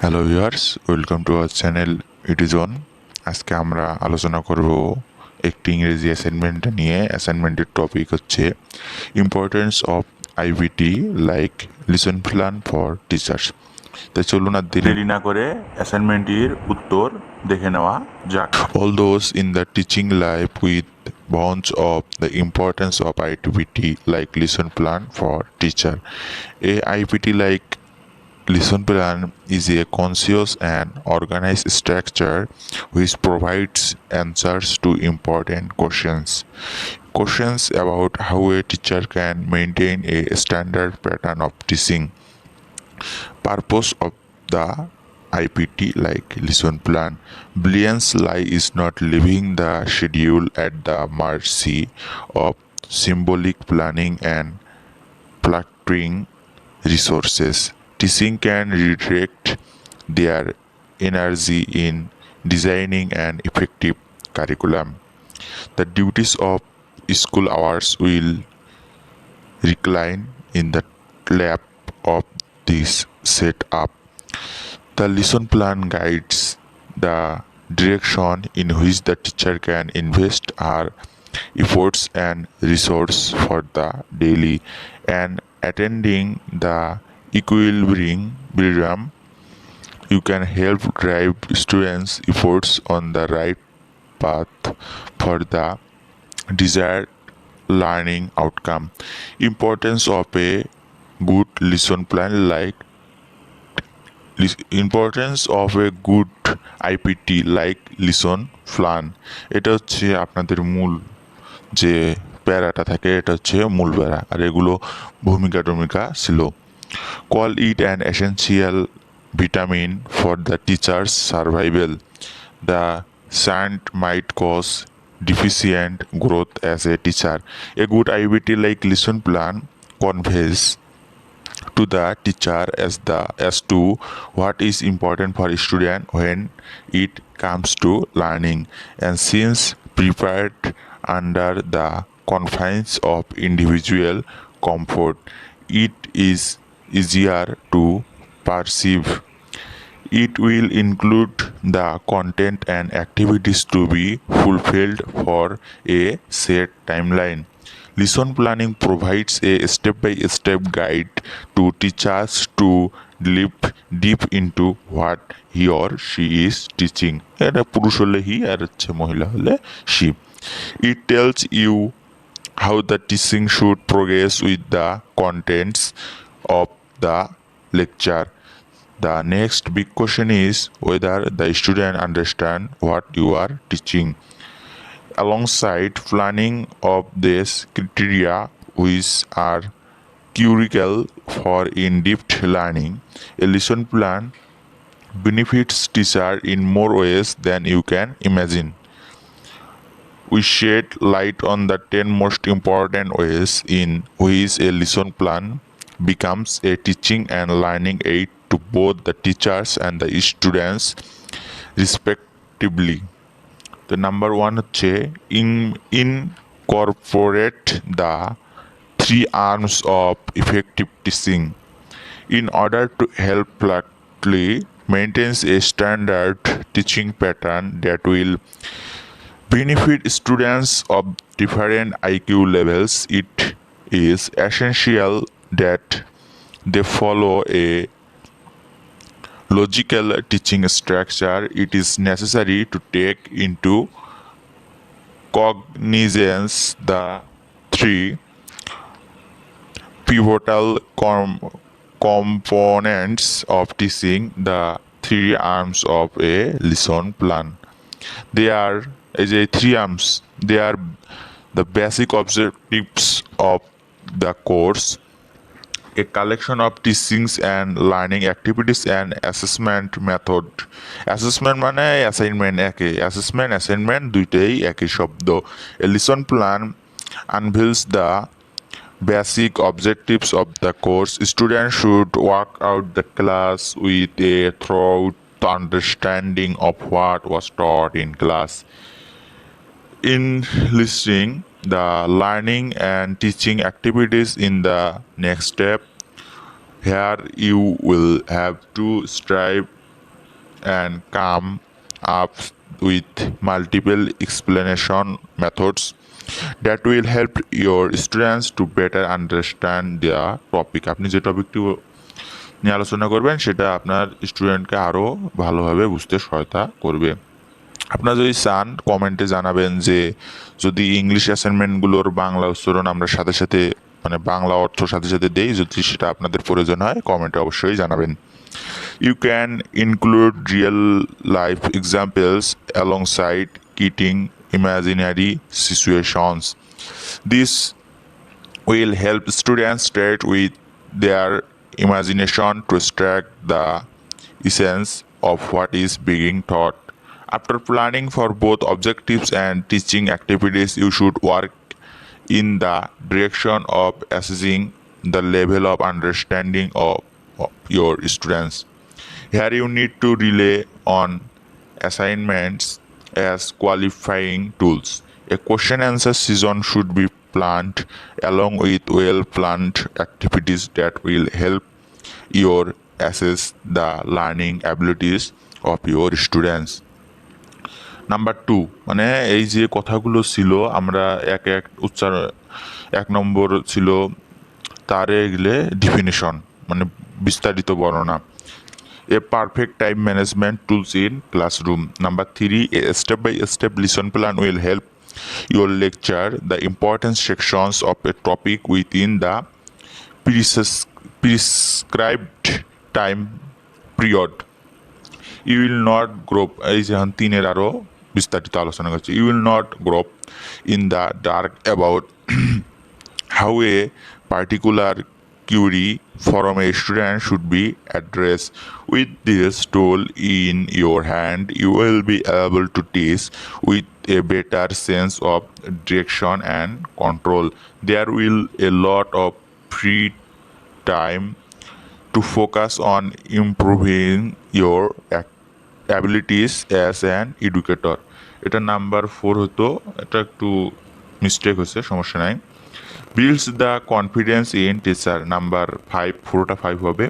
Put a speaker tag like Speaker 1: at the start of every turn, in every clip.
Speaker 1: Hello viewers, welcome to our channel it is on. আজকে আমরা আলোচনা করব একটি ইংরেজি অ্যাসাইনমেন্ট নিয়ে। অ্যাসাইনমেন্টের টপিক হচ্ছে importance of IPT like lesson plan for teachers. তাই চলুন আর দেরি না করে অ্যাসাইনমেন্টটির উত্তর দেখে নেওয়া যাক। All those in the teaching life with bonds of the importance of IPT like lesson plan for teacher. A IPT like lesson plan is a conscious and organized structure which provides answers to important questions. Questions about how a teacher can maintain a standard pattern of teaching. Purpose of the IPT like lesson plan. Brilliance lie is not leaving the schedule at the mercy of symbolic planning and fluctuating resources. Teaching can redirect their energy in designing an effective curriculum. The duties of school hours will recline in the lap of this setup. The lesson plan guides the direction in which the teacher can invest her efforts and resource for the daily and attending the equilibrium. You can help drive students' efforts on the right path for the desired learning outcome. Importance of a good lesson plan like importance of a good IPT like lesson plan. এটা হচ্ছে আপনাদের মূল যে প্যারাটা থাকে, এটা হচ্ছে মূল প্যারা, আর এগুলো ভূমিকা টমিকা ছিল। Call it an essential vitamin for the teachers survival. The saint might cause deficient growth as a teacher. A good IBT like lesson plan conveys to the teacher as to what is important for student when it comes to learning, and since prepared under the confines of individual comfort, it is easier to perceive. It will include the content and activities to be fulfilled for a set timeline. Lesson planning provides a step-by-step guide to teachers to delve deep into what he or she is teaching. এটা পুরুষ হলে হি আর হচ্ছে মহিলা হলে she. It tells you how the teaching should progress with the contents of the lecture. The next big question is whether the student understand what you are teaching. Alongside planning of these criteria, which are critical for in-depth learning, a lesson plan benefits teacher in more ways than you can imagine. We shed light on the 10 most important ways in which a lesson plan becomes a teaching and learning aid to both the teachers and the students respectively. The number one হচ্ছে incorporate the three arms of effective teaching. In order to help fluently maintain a standard teaching pattern that will benefit students of different IQ levels, it is essential that they follow a logical teaching structure. It is necessary to take into cognizance the three pivotal components of teaching, the three arms of a lesson plan. They are as a three arms. They are the basic objectives of the course, a collection of teachings and learning activities and assessment method. Assessment মানে assignment একই, assignment দুইটাই একই শব্দ। A lesson plan unveils the basic objectives of the course. Students should walk out the class with a thorough understanding of what was taught in class. In listing the learning and teaching activities in the next step, here you will have to strive and come up with multiple explanation methods that will help your students to better understand the topic. আপনি যে টপিকটি নিয়ে আলোচনা করবেন সেটা আপনার স্টুডেন্টকে আরও ভালোভাবে বুঝতে সহায়তা করবে। আপনারা যদি চান কমেন্টে জানাবেন যে যদি ইংলিশ অ্যাসাইনমেন্টগুলোর বাংলা উচ্চারণ আমরা সাথে সাথে মানে বাংলা অর্থ সাথে সাথে দেই, যদি সেটা আপনাদের প্রয়োজন হয় কমেন্টে অবশ্যই জানাবেন। You can include real life examples alongside creating imaginary situations. This will help students start with their imagination to extract the essence of what is being taught. After planning for both objectives and teaching activities, you should work in the direction of assessing the level of understanding of your students. Here you need to rely on assignments as qualifying tools. A question answer season should be planned along with well-planned activities that will help your assess the learning abilities of your students. Number 2, মানে এই যে কথাগুলো ছিল আমরা এক নম্বর ছিল তার এগুলো ডিফিনিশন মানে বিস্তারিত বর্ণনা। A perfect time management tools in classroom. Number 3, a step-by-step lesson plan will help your lecture the important sections of a topic within the prescribed time period. You will not grope এই যে 3-এর আরও বিস্তারিত আলোচনা করছি। You will not grope in the dark about how a particular query from a student should be addressed. With this tool in your hand, you will be able to teach with a better sense of direction and control. There will a lot of free time to focus on improving your abilities as an educator. এটা number 4 হতো, এটা একটু mistake হয়েছে, সমস্যা নাই। Builds the confidence in teacher. Number 5, 4টা 5 হবে।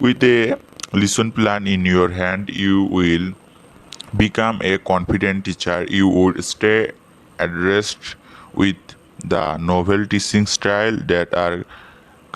Speaker 1: With a lesson plan in your hand, you will become a confident teacher. You would stay addressed with the novel teaching style that are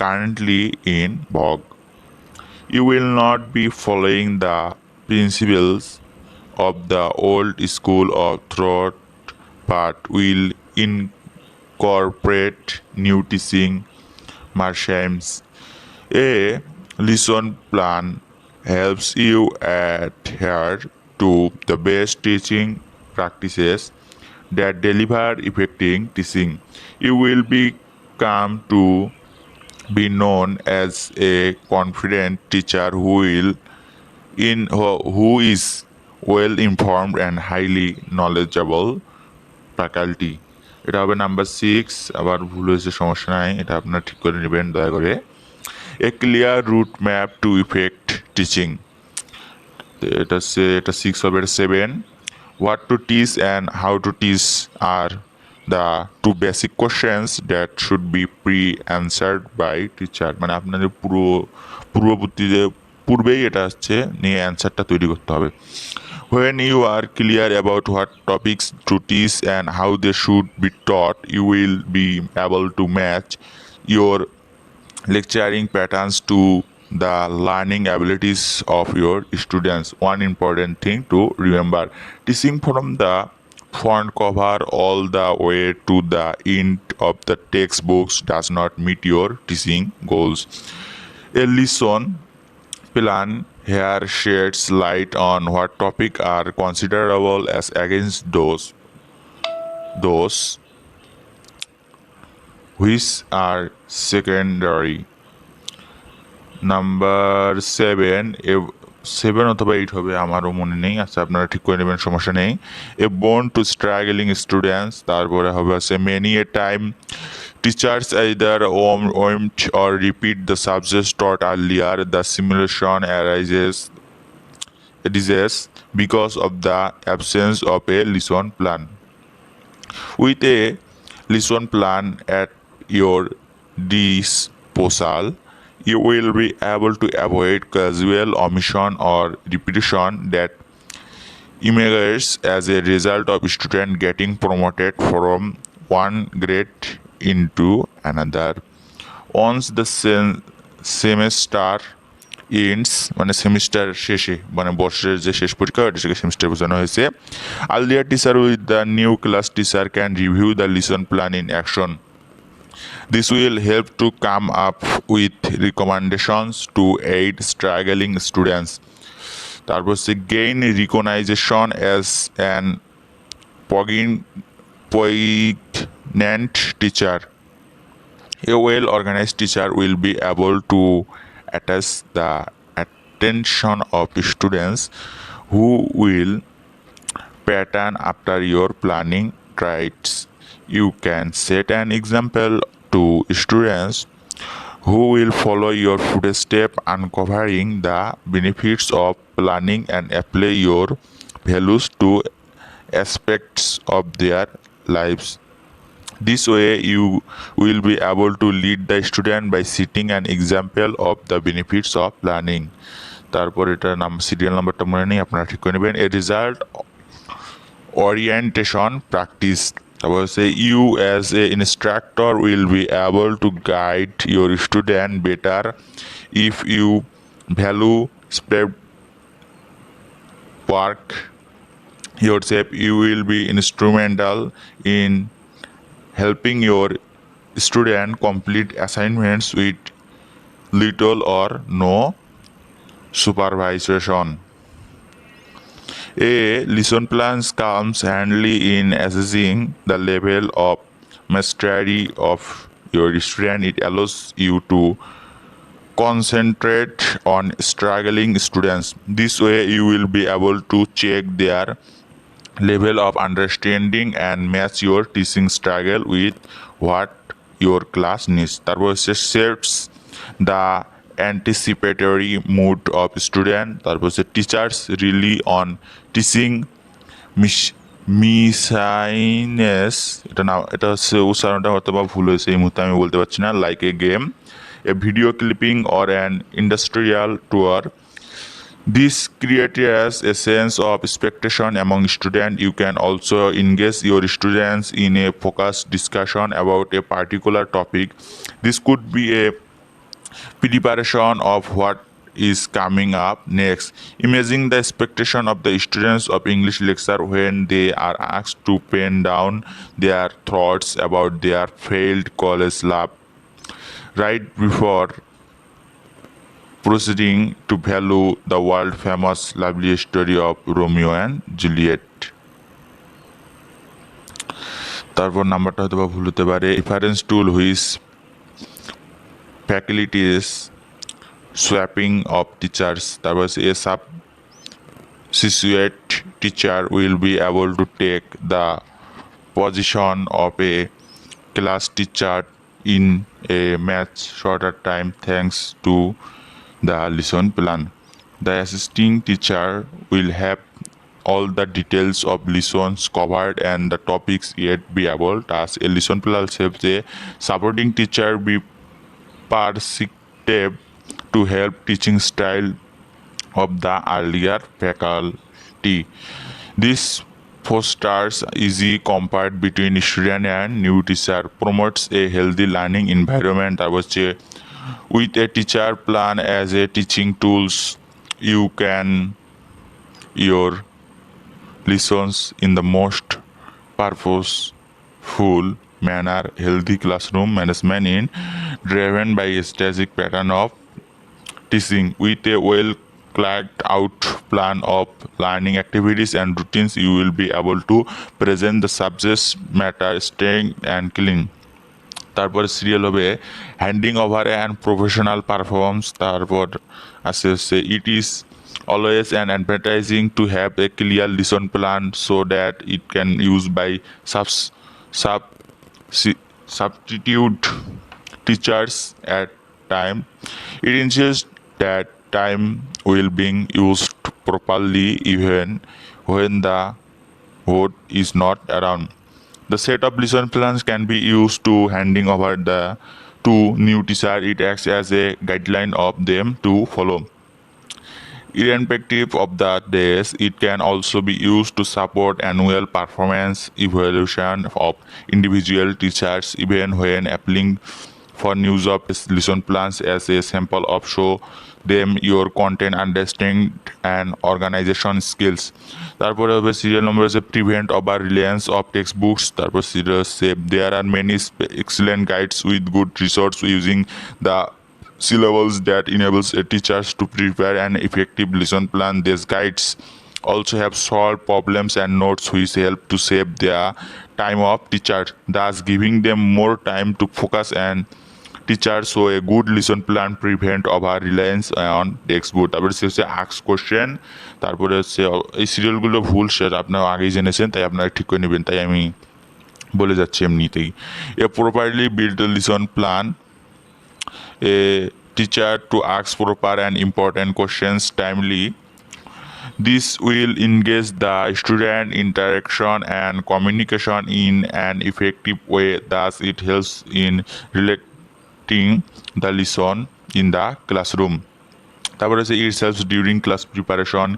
Speaker 1: currently in vogue. You will not be following the principles of the old school of thought, but will incorporate new teaching mechanisms. A lesson plan helps you adhere to the best teaching practices that deliver effective teaching. You will become to be known as a confident teacher who is well informed and highly knowledgeable faculty. এটা হবে number 6। আবার ভুল হয়েছে, সমস্যা নাই, এটা আপনারা ঠিক করে নেবেন দয়া করে। A clear route map to effect teaching, এটা 6 হবে। 7, what to teach and how to teach are the 2 basic questions that should be pre answered by teacher. মানে আপনাদের পূর্বেই এটা নিয়ে অ্যান্সারটা তৈরি করতে হবে। When you are clear about what topics to teach and how they should be taught, you will be able to match your lecturing patterns to the learning abilities of your students. One important thing to remember: teaching from the front cover all the way to the end of the textbooks does not meet your teaching goals. A lesson plan here sheds light on what topics are considerable as against those which are secondary. Number 7 অথবা 8 হবে, আমারও মনে নেই। আচ্ছা, আপনারা ঠিক করে নেবেন, সমস্যা নেই। এ বোন টু স্ট্রাগলিং স্টুডেন্টস, তারপরে হবে many a time teachers either omit or repeat the subjects taught earlier. The simulation arises because of the absence of a lesson plan. With a lesson plan at your disposal, you will be able to avoid casual omission or repetition that emerges as a result of student getting promoted from one grade into another. Once the semester ends, মানে semester শেষে, মানে বর্ষের যে শেষ পরীক্ষা এটাকে semester বোঝানো হয়েছে, earlier teacher with the new class teacher can review the lesson plan in action. This will help to come up with recommendations to aid struggling students. তারপর হচ্ছে gain recognition as an poignant teacher. A well-organized teacher will be able to attach the attention of students who will pattern after your planning guides. You can set an example to students who will follow your footsteps, uncovering the benefits of planning and apply your values to aspects of their lives. This way, you will be able to lead the student by setting an example of the benefits of planning. তারপর এটার নাম serial নাম্বারটা মনে নেই, আপনারা ঠিক করে নেবেন। A result orientation practice. তারপর হচ্ছে you as a instructor will be able to guide your student better if you value spread work yourself. You will be instrumental in helping your student complete assignments with little or no supervision. A lesson plan comes handy in assessing the level of mastery of your student. It allows you to concentrate on struggling students. This way, you will be able to check their level of understanding and match your teaching struggle with what your class needs. তারপর sets the anticipatory mood of student. তারপর teachers rely on teaching miscellaneous, এটা হচ্ছে উচ্চারণটা হয়তো বা ভুল হয়েছে এই মুহূর্তে আমি বলতে পারছি না, like a game, a video clipping or an industrial tour. This creates a sense of expectation among students. You can also engage your students in a focused discussion about a particular topic. This could be a preparation of what is coming up next. Imagine the expectation of the students of English lecture when they are asked to pen down their thoughts about their failed college love right before proceeding to value the world-famous lovely story of Romeo and Juliet. তারপর নাম্বারটা হয়তো বা ভুল হতে পারে। Reference tool which faculties swapping of teachers. তারপর a substitute teacher will be able to take the position of a class teacher in a much shorter time thanks to the lesson plan. The assisting teacher will have all the details of lessons covered and the topics yet be able to ask. A lesson plan helps a supporting teacher be perceptive to help teaching style of the earlier faculty. This fosters easy comfort between student and new teacher, promotes a healthy learning environment. I would say with a teacher plan as a teaching tools, you can your lessons in the most purposeful manner. Healthy classroom management in driven by a strategic pattern of teaching. With a well carved out plan of learning activities and routines, you will be able to present the subject matter staying and clean. তারপর serial হবে handing over and professional performance. তারপর আসে হচ্ছে it is always and advertising to have a clear lesson plan so that it can use by substitute teachers at time. It ensures that time will be used properly even when the board is not around. The set of lesson plans can be used to handing over to new teacher, it acts as a guideline of them to follow. Irrespective of the days, it can also be used to support annual performance evaluation of individual teachers, even when applying for new job lesson plans as a sample of show them your content understanding and organization skills. তারপরে হবে serial number হচ্ছে prevent over reliance of text books. তারপর serial হচ্ছে there are many excellent guides with good resource using the syllables that enables a teachers to prepare an effective lesson plan. These guides also have solved problems and notes which help to save their time of teachers, thus giving them more time to focus and teachers. So a good lesson plan prevent over reliance on textbook. তারপরে হচ্ছে ask question. তারপরে হচ্ছে এই সিরিয়ালগুলো ভুল, সেটা আপনারা আগেই জেনেছেন, তাই আপনারা ঠিক করে নেবেন, তাই আমি বলে যাচ্ছি এমনিতেই। A properly build lesson plan, a teacher to ask proper and important questions timely. This will engage the student interaction and communication in an effective way. Thus, it helps in relating the lesson in the classroom. তারপরে হচ্ছে it helps during class preparation.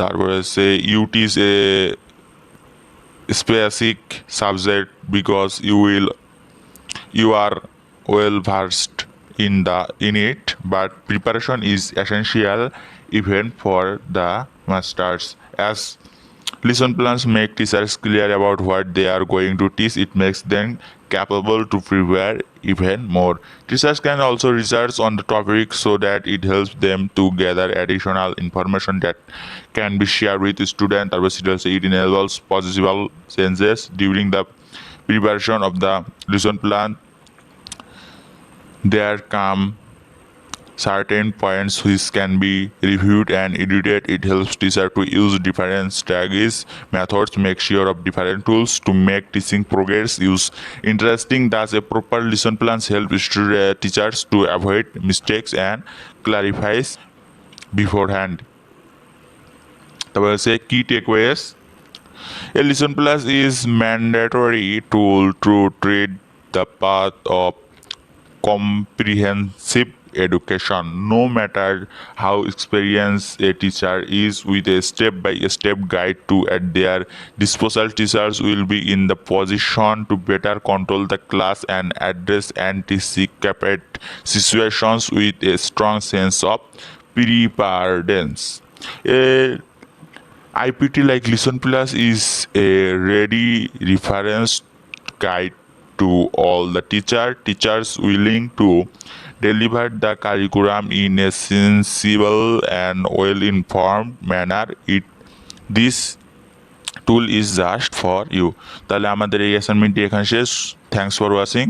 Speaker 1: তারপরে হচ্ছে you teach a specific subject because you are well versed in it, but preparation is essential even for the masters. As lesson plans make teachers clear about what they are going to teach, it makes them capable to prepare even more. Teachers can also research on the topic so that it helps them to gather additional information that can be shared with the student. It enables possible changes during the preparation of the lesson plan. There come certain points which can be reviewed and edited. It helps teacher to use different strategies, methods, make sure of different tools to make teaching progress use interesting. Thus, a proper lesson plans help teachers to avoid mistakes and clarifies beforehand. The key takeaways: a lesson plan is mandatory tool to treat the path of comprehensive education. No matter how experienced a teacher is, with a step-by-step guide to at their disposal, teachers will be in the position to better control the class and address anticipated situations with a strong sense of preparedness. A IPT like Lesson Plus is a ready reference guide to all the teachers willing to deliver the curriculum in a sensible and well-informed manner. This tool is just for you. তাহলে আমাদের এই অ্যাসাইনমেন্টটি এখানে শেষ। Thanks for watching.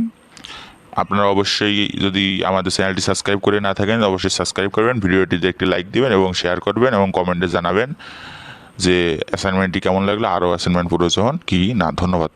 Speaker 1: আপনারা অবশ্যই যদি আমাদের চ্যানেলটি সাবস্ক্রাইব করে না থাকেন, অবশ্যই সাবস্ক্রাইব করবেন, ভিডিওটিতে একটি লাইক দিবেন এবং শেয়ার করবেন এবং কমেন্টে জানাবেন যে অ্যাসাইনমেন্টটি কেমন লাগলো, আরও অ্যাসাইনমেন্ট প্রয়োজন কি না। ধন্যবাদ।